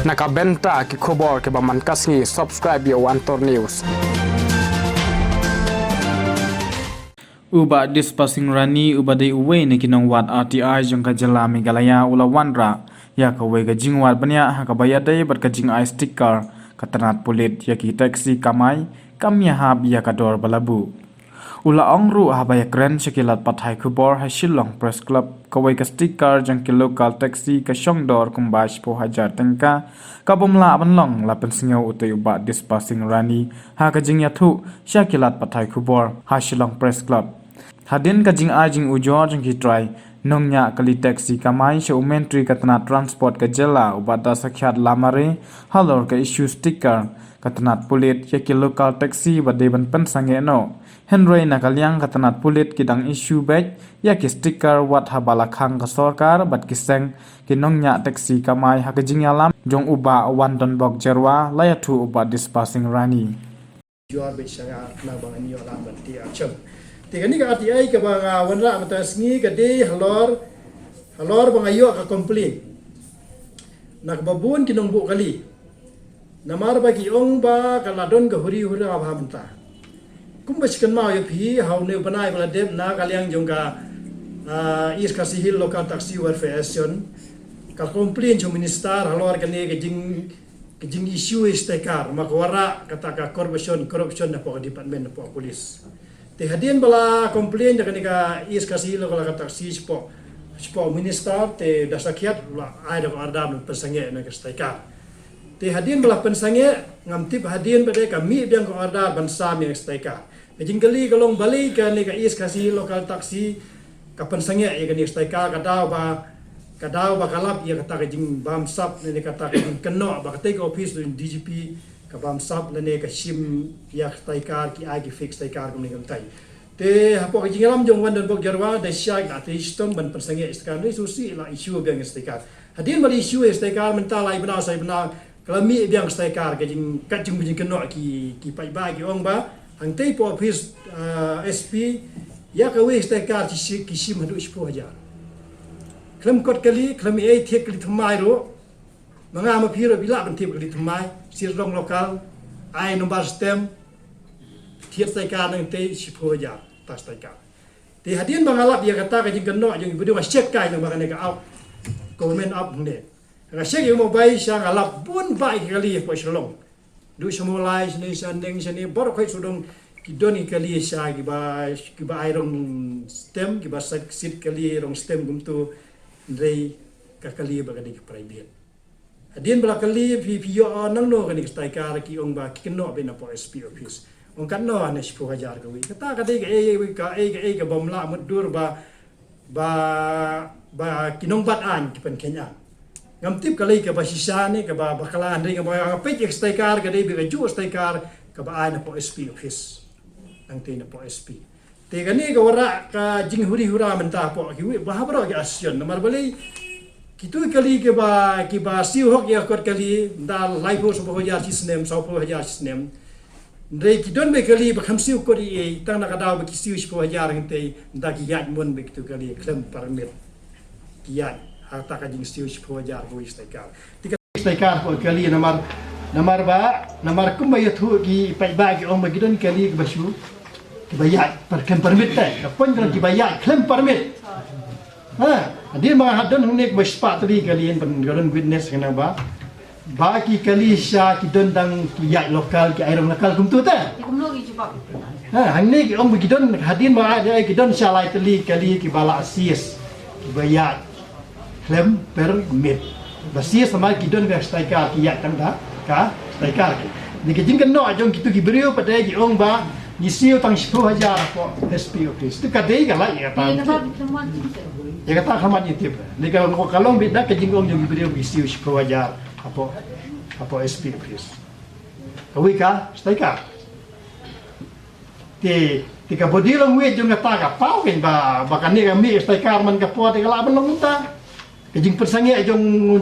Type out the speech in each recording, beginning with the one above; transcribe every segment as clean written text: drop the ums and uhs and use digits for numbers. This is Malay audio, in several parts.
Nakabenta ki khobor ke baman kasngi subscribe yo Antor News. Uba dispersing rani uba de uwe ne kinong wat RTI jong ka jala Meghalaya ula wanra ya ka we ga jingwat banya ha ka baya dai bat ka jing I sticker katanat pulit ya ki taxi kamai kamya hab ya ka dor balabu ula ongru ha baya kren shakilat pathai khubor ha Shillong Press Club ka we ka sticker jong ki local taxi ka shong dor kumbash po hajar tengka ka bomla banlong la pensingau utai uba dispersing rani ha ka jing ya thu shakilat pathai khubor ha Shillong Press Club hadin ka jing ajing ujor jing ki try nongnya kali taxi kamai she umentri katna transport ka jela ubada sakhyat lamare halor ka issue sticker katnat pulit ye ki local taxi bade ban pan sange no henroi na kalyang katnat pulit kidang issue bag ya ki sticker wat habala khang ka sarkar bat ki seng ki nongnya taxi kamai ha ka jing yalam jong uba wandon bok jerwa layathu uba dispersing rani jual bersama nak bangun ni orang berarti acem. Tiga ni kat RTI ke bang wanra atas ni ke di halor bang ayo ke komplain. Nak babun kinong bu kali. Namar bagi ong ba kaladon ke huri abah mentah. Kumbaskan mau yo pi hau ne banai bala dem na kaliang jongga is kasih hil lokal taksi welfare action. Ka komplain jo minister halor kene ke jing isu istekar makwara kata ka corruption na po department na po polis. Te hadin bala komplain da kanika is kasi lo kala kata si po minister te dasakiat la ai da ardam pensange na istekar. Te hadin bala pensange ngamtip hadin bade kami biang ko arda bansa mi istekar. Jing kali kalong bali ka ni ka is kasi lokal taksi ka pensange ya ka ni istekar kadau ba kalap ia kata jing bamsap ne kata jing keno ba kata ko office du DGP ka bamsap ne ka sim ya taikar ki agi fix taikar ko ni tai te hapo ka jing ram jong wan dan bok jarwa da syak ate sistem ban persange istikar ni susi la issue biang istikar hadin bali issue istikar mental ai bana sai bana kalami biang istikar ka jing keno ki pai ba ki ong ba hang te po office SP ya ka we istikar ki sim hadu ispo hajar kelam kot kali kelam ai thiek kali thamai ro manga ma phiro bila ban thiek kali thamai sirong lokal ai nombar stem thiet sai ka nang te sipo ja tas tai ka te hadin bangalap dia kata ka jing keno jing video check kai nang bakane ka out comment up ne ka check yo mobile sha ngalap bun bai kali po shalong du samulai sini sandeng sini bor khoi sudong kidoni kali sha ki ba ai rong stem ki ba sit kali rong stem gumtu Ndrei kakali baga di private. Adien bala kali PPO nang no kani staikar ki ong ba kino be na po SP office. Ong kan no ane 10,000 ka wi. Kata ka dei ka bomla mudur ba kinong bat-an ki pen Kenya. Ngam tip kali ka ba sisane ka ba bakalan dei ka ba pe staikar ka dei be ju staikar ka ba na po SP office. Ang tin na po SP. Tega ni ka wara ka jing hura mentah po ki bahabro ki asyon namar bali kitu kali ke ba siu hok ya kot kali dal live so bo ya sistem so bo ya sistem ndai ki don be kali ba kham siu ko ri tang na ka daw ba ki siu so ya rente nda ki ya mon be kitu kali klem permit ki ya harta ka jing siu so ya go istekar tika istekar ko kali namar kum ba yathu ki pai ba ki ong ba gidon kali ba shu bayar perken permit teh pun kalau dibayar klaim permit dia menghadon hunik bespak tadi kalian pengaruh witness kenapa bagi kali sya kidon dang kiyak lokal ki air lokal kumtu teh hang ni om begidon hadin ada kidon sya lai tali kali ki bala asis bayar klaim permit basis sama kidon ke staikar kiyak tanda ka staikar ni kejing keno ajong kitu ki beriu pada ki ong ba Isiu tang 10,000 po SP office. Tu kadai kala ya ta. Ya kata khamat itip. Ni kalau kalong beda ke jingong yung video isiu 10,000 apo SP office. Kawi ka, stay ka. Ti ka bodi lang wi yung kata ka pau ken ba bakani kami stay ka man ka po ti kala ban lang unta. Kajing persange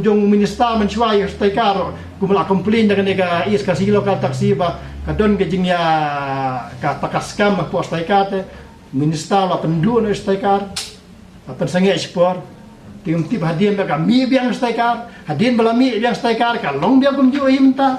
jong minister man sway stay ka kumala complain dengan ka is ka silo ka taksi ba kadon kajing ya ka pakaskam po stay ka te minister la pendu no stay ka persange sport Tim tip hadian baka mi biang stakar, hadian bala mi biang stakar ka long biang kum ju imta.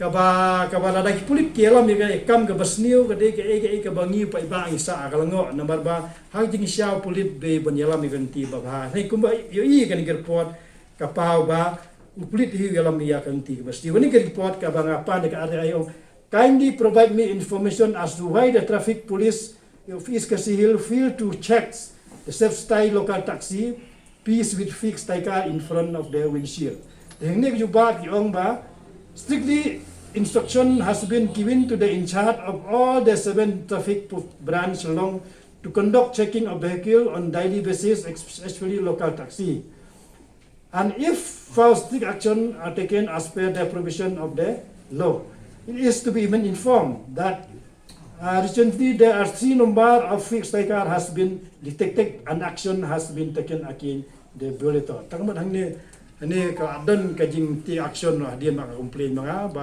Kaba lada ki pulit ki alam ga kam ka basniu ka de ka bangi pa ba isa ka lango number ba hang jing siaw pulit be ban yalam ga ti ba ha nei kum ba yo I kan ga report ka pau ba pulit hi yalam ya kan ti ba sti wani ga report ka ba ngapa de ka ayo kindly provide me information as to why the traffic police of East Khasi Hill failed to check the self-style local taxi piece with fixed car in front of their windshield. Heng ne ju ba ki ong ba strictly instruction has been given to the in charge of all the 7 traffic branch along to conduct checking of vehicle on daily basis, especially local taxi. And if found strict action are taken as per the provision of the law. It is to be even informed that recently there are 3 number of fixed car has been detected and action has been taken against the violator. Tangmat hangni ani ka adon ka jing ti action dia mak complain mga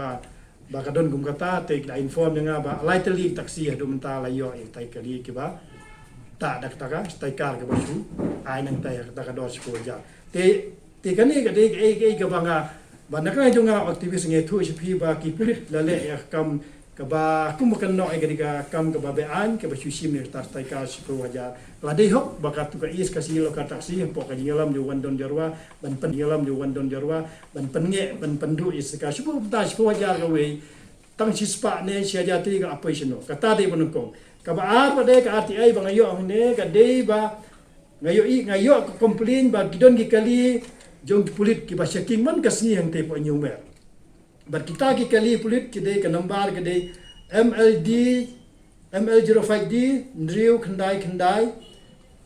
ba kadon gum kata take la inform nga ba lightly taxi hadu menta la yo tai kali ki ba ta dak taka stai kar ka ba su ai nang tai ta ka do ko ja te kani ka de ka ba nga ba nakang junga aktivis nge thu HP ba ki pulit la le kam ka ba kum kan no ai ka kam ka ba be an ka ba su sim ne tar stai kar ko ja la de hok ba ka tu ka is ka si lo ka taxi po ka ngelam ju wan don jarwa ban pen ngelam ju wan don jarwa ban pen nge ban pendu is ka su ta ko ja ka we tang si spa ne sia ja ti ka operation ka ta de ban ko ka ba ar ba de ka RTI ba ngayo ne ka de ba ngayo ko complain ba gidon gi kali jong pulit ki ba checking man ka sni hang te po nyumer ba kita ki kali pulit ki de ka number ki de ML05D Ndriu Khandai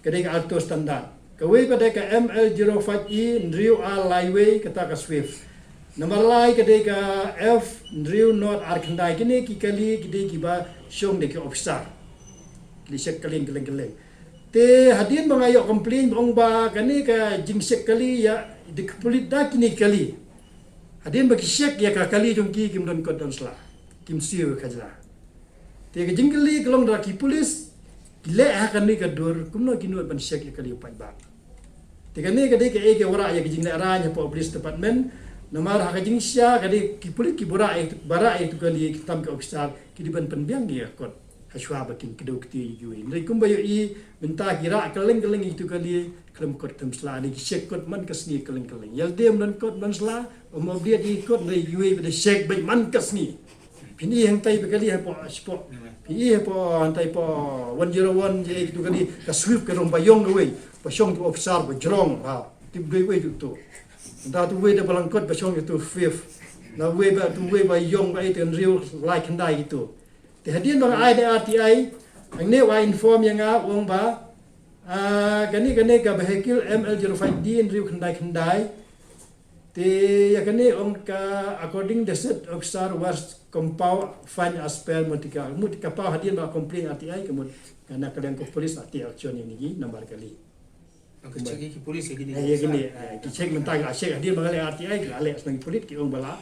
kadai ka auto standard kawai kadai ka ML05E Ndriu R Lightway kata ka Swift number lai kadai ka F Ndriu Not R Khandai kini ki kali kadai ki ba syong de ki officer lisek kaling te hadin bangayo complain bong ba kani ka jingsek kali ya di pulit da kini kali hadin ba ki shek ya ka kali jong ki kim don ko don sla kim siu khajla te ke jingli kelong dra ki polis le akan ni ka dur kumno kinu ban shek kali pai ba te ke ni ke de ke wara ya ke jingle ara nya police department namar ha ka jing sia ka de ki polis ki bora bara itu kali ki tam ka officer ki di ban penbiang dia kot haswa ba kin kedo kti yu ni kum ba yu minta kira keleng itu kali klem kot tem sla ni shek kot man kasni keleng yal dem dan kot man sla om dia di kot ni yu ba de shek ba man kasni Pini yang tay bekali po spot. Pini po antay po 101 je itu kali ka swift ka rombayong gawe. Pasong tu officer ba jrong ha. Tip doi we tu. Da tu we de balangkot pasong itu fifth. Na we ba yong ba itu real like handai itu. Te hadian bang ai de RTI ang ne wa inform yang wong ba gani ka vehicle ML05D real handai te yakani ka according the set officer was compound fine as per mutika pa hadian ba complain RTI kemud kana kalian ko polis ati action ini gi nomor kali aku cek ki polis ki di gini ki check mentang asyik hadian ba RTI ka ale asnang polis ki ong bala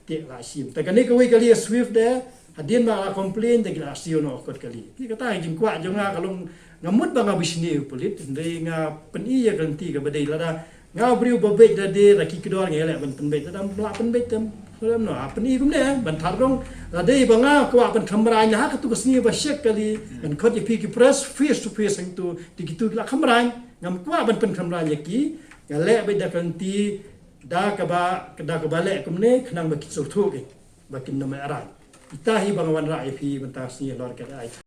te la sim te kani ko kali swift de hadian ba complain te ki action no kot kali ki kata jing kwa jonga kalong ngamut ba ngabisni polis ndai nga peni ya ganti ka badai lada ngau briu babek da de raki kedor ngele ban penbet dam la penbet tam ram no apni kum ne ban tharong da de banga ko ban khamrai na ka tu kasni ba shek kali ban khot ki ki press face to face ang tu dikitu la khamrai ngam ko ban pen khamrai ki ngale be da kanti da ka ba le kum ne khnang ba ki so thu ki ba kin no ma ara itahi bang wan ra fi ban ta sni lor ka ai